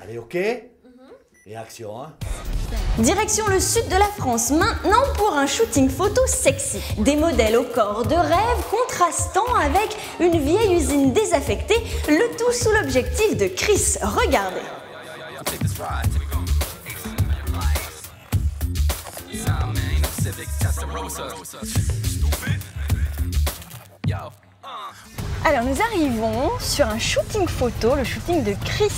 Allez, ok. Et action, hein. Direction le sud de la France maintenant pour un shooting photo sexy. Des modèles au corps de rêve contrastant avec une vieille usine désaffectée, le tout sous l'objectif de Chris. Regardez. Alors nous arrivons sur un shooting photo, le shooting de Chris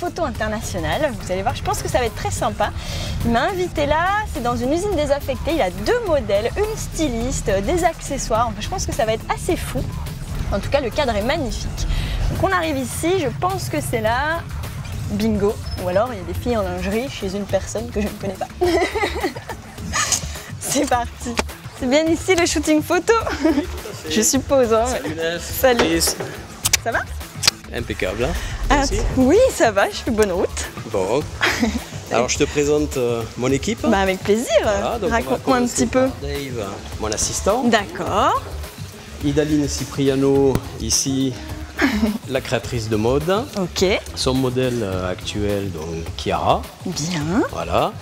Photo International. Vous allez voir, je pense que ça va être très sympa. Il m'a invité là, c'est dans une usine désaffectée, il a 2 modèles, une styliste, des accessoires. Enfin, je pense que ça va être assez fou. En tout cas, le cadre est magnifique. Donc on arrive ici, je pense que c'est là. Bingo. Ou alors il y a des filles en lingerie chez une personne que je ne connais pas. C'est parti. C'est bien ici le shooting photo? Oui, tout à fait. Je suppose. Hein. Salut Nef. Salut. Chris. Ça va? Impeccable. Hein? Ah, oui, ça va, je fais bonne route. Bon. Alors je te présente mon équipe. Bah, avec plaisir. Voilà, raconte-moi un petit peu. Dave, mon assistant. D'accord. Idaline Cipriano, ici, la créatrice de mode. Ok. Son modèle actuel, donc Chiara. Bien. Voilà.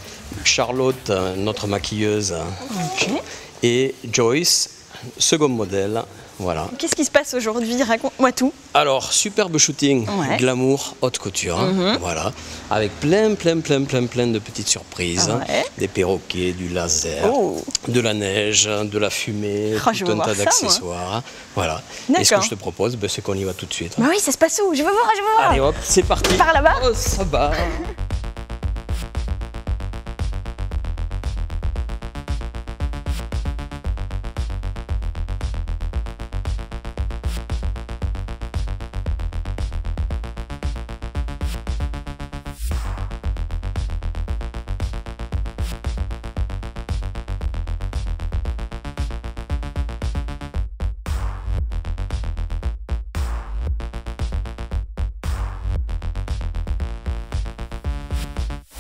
Charlotte, notre maquilleuse. Ok. Et Joyce, second modèle. Voilà. Qu'est-ce qui se passe aujourd'hui? Raconte-moi tout. Alors, superbe shooting, Ouais. glamour, haute couture, voilà, avec plein de petites surprises, Ouais. des perroquets, du laser, Oh. de la neige, de la fumée, Oh, je tout veux un voir tas ça, d'accessoires, voilà. Et ce D'accord. que je te propose, ben, c'est qu'on y va tout de suite. Bah oui, ça se passe où? Je veux voir, je veux voir. Allez hop, c'est parti. Par là-bas? Oh, ça va.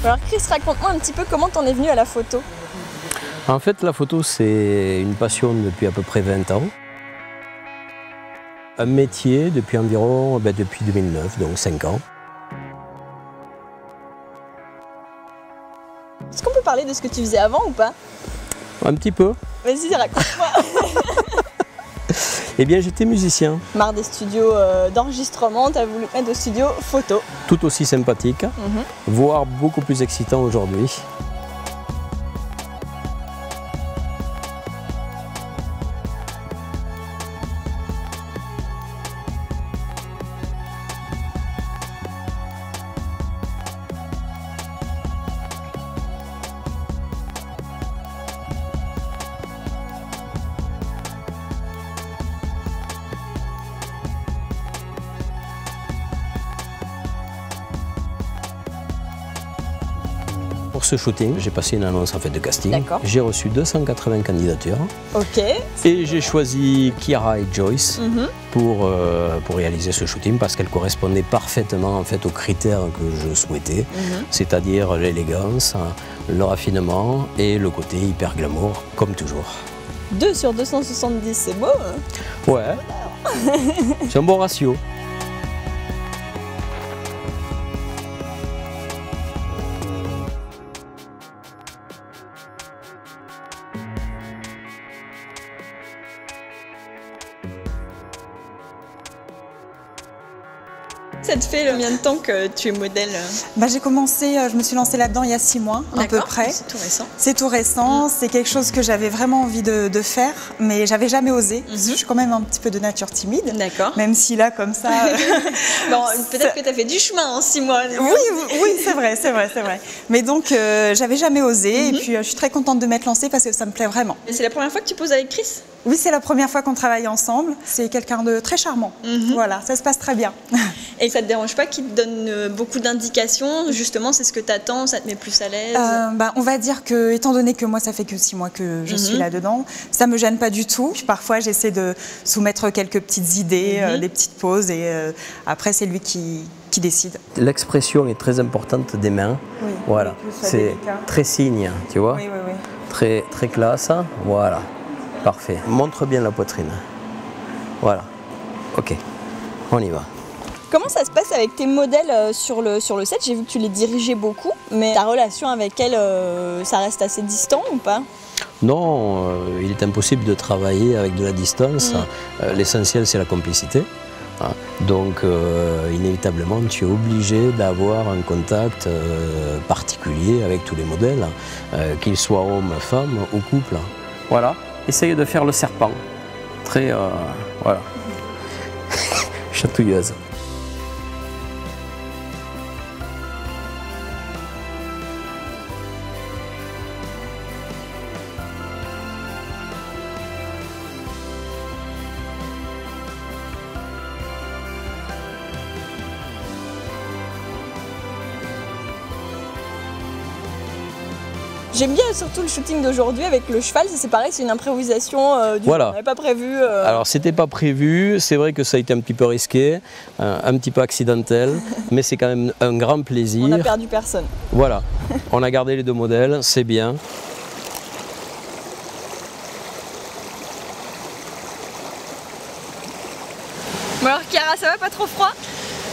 Alors Chris, raconte-moi un petit peu comment t'en es venu à la photo. En fait, la photo, c'est une passion depuis à peu près 20 ans. Un métier depuis environ, depuis 2009, donc 5 ans. Est-ce qu'on peut parler de ce que tu faisais avant ou pas? Un petit peu. Vas-y, raconte-moi. Eh bien, j'étais musicien, Marre des studios d'enregistrement, t'as voulu mettre au studio photo. tout aussi sympathique, voire beaucoup plus excitant aujourd'hui. Pour ce shooting, j'ai passé une annonce en fait de casting. D'accord. J'ai reçu 280 candidatures Ok. et j'ai choisi Chiara et Joyce pour réaliser ce shooting parce qu'elles correspondaient parfaitement en fait aux critères que je souhaitais, c'est-à-dire l'élégance, le raffinement et le côté hyper glamour, comme toujours. 2 sur 270, c'est beau. Ouais, c'est un bon ratio. Ça te fait combien de temps que tu es modèle? Bah, j'ai commencé, je me suis lancée là-dedans il y a 6 mois à peu près. C'est tout récent. C'est tout récent, c'est quelque chose que j'avais vraiment envie de faire, mais j'avais jamais osé. Parce que je suis quand même un petit peu de nature timide, D'accord. même si là, comme ça... Bon, peut-être que tu as fait du chemin en 6 mois. oui, c'est vrai. Mais donc, j'avais jamais osé, et puis je suis très contente de m'être lancée parce que ça me plaît vraiment. Et c'est la première fois que tu poses avec Chris? Oui, c'est la première fois qu'on travaille ensemble. C'est quelqu'un de très charmant. Voilà, ça se passe très bien. Et ça te dérange pas qu'il te donne beaucoup d'indications? Justement, c'est ce que tu attends, ça te met plus à l'aise? On va dire que, étant donné que moi, ça fait que 6 mois que je suis là-dedans, ça me gêne pas du tout. Puis parfois, j'essaie de soumettre quelques petites idées, des petites pauses, et après, c'est lui qui décide. L'expression est très importante des mains. Oui, Voilà, c'est très signe, tu vois. Oui. Très, très classe. Voilà, parfait. Montre bien la poitrine. Voilà. Ok, on y va. Comment ça se passe avec tes modèles sur le set? J'ai vu que tu les dirigeais beaucoup, mais ta relation avec elles, ça reste assez distant ou pas? Non, il est impossible de travailler avec de la distance. L'essentiel, c'est la complicité. Donc, inévitablement, tu es obligé d'avoir un contact particulier avec tous les modèles, qu'ils soient hommes, femmes ou couple. Voilà, essaye de faire le serpent. Très, voilà, chatouilleuse. J'aime bien surtout le shooting d'aujourd'hui avec le cheval, c'est pareil, c'est une improvisation Voilà. On n'avait pas prévu. Alors c'était pas prévu, c'est vrai que ça a été un petit peu risqué, un petit peu accidentel, mais c'est quand même un grand plaisir. On n'a perdu personne. Voilà, on a gardé les deux modèles, c'est bien. Bon alors Chiara, ça va, pas trop froid?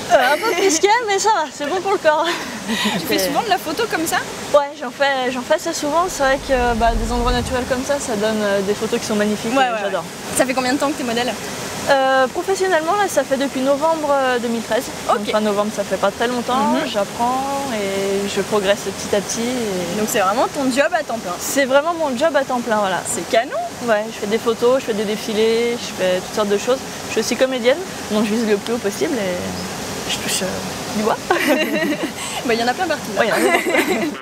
Un peu plus calme, mais ça va, c'est bon pour le corps. Tu fais souvent de la photo comme ça? Ouais, j'en fais assez souvent. C'est vrai que des endroits naturels comme ça donne des photos qui sont magnifiques. J'adore. Ça fait combien de temps que t'es modèle? Professionnellement, là, ça fait depuis novembre 2013. Ok. Donc, fin novembre, ça fait pas très longtemps. J'apprends et je progresse petit à petit. Donc c'est vraiment ton job à temps plein? C'est vraiment mon job à temps plein, voilà. C'est canon! Ouais, je fais des photos, je fais des défilés, je fais toutes sortes de choses. Je suis aussi comédienne, donc je vise le plus haut possible et je touche du bois. Il y en a plein partout. Ouais, y en a partout.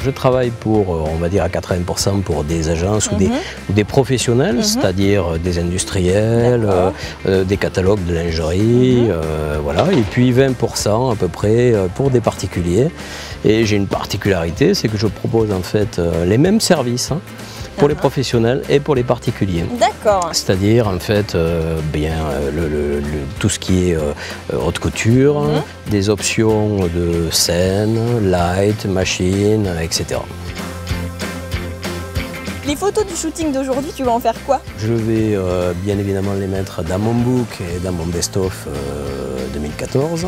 Je travaille pour, on va dire à 80% pour des agences ou des professionnels, c'est-à-dire des industriels, des catalogues de lingerie, voilà. Et puis 20% à peu près pour des particuliers. Et j'ai une particularité, c'est que je propose en fait les mêmes services pour les professionnels et pour les particuliers. D'accord. C'est-à-dire en fait tout ce qui est haute couture, des options de scène, light, machine, etc. Les photos du shooting d'aujourd'hui, tu vas en faire quoi? Je vais bien évidemment les mettre dans mon book et dans mon best-of 2014.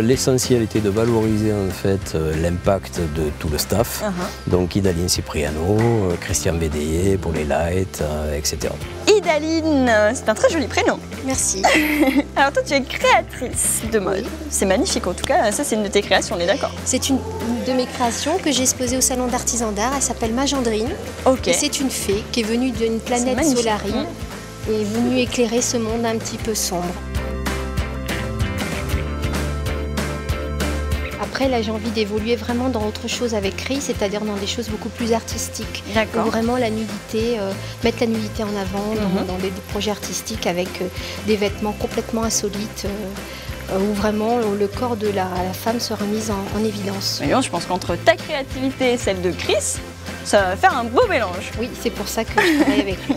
L'essentiel était de valoriser en fait l'impact de tout le staff. Donc Idaline Cipriano, Christian Bédéier pour les lights, etc. Idaline, c'est un très joli prénom. Merci. Alors toi, tu es créatrice de mode. C'est magnifique en tout cas, ça c'est une de tes créations, on est d'accord? C'est une de mes créations que j'ai exposée au Salon d'Artisan d'Art. Elle s'appelle Magendrine. Ok. Et c'est une fée qui est venue d'une planète Solarine et est venue éclairer ce monde un petit peu sombre. Après, là, j'ai envie d'évoluer vraiment dans autre chose avec Chris, c'est-à-dire dans des choses beaucoup plus artistiques. D'accord. Où vraiment la nudité, mettre la nudité en avant dans des projets artistiques avec des vêtements complètement insolites. Où vraiment le corps de la femme sera mis en évidence. Mais je pense qu'entre ta créativité et celle de Chris, ça va faire un beau mélange. Oui, c'est pour ça que je travaille avec lui.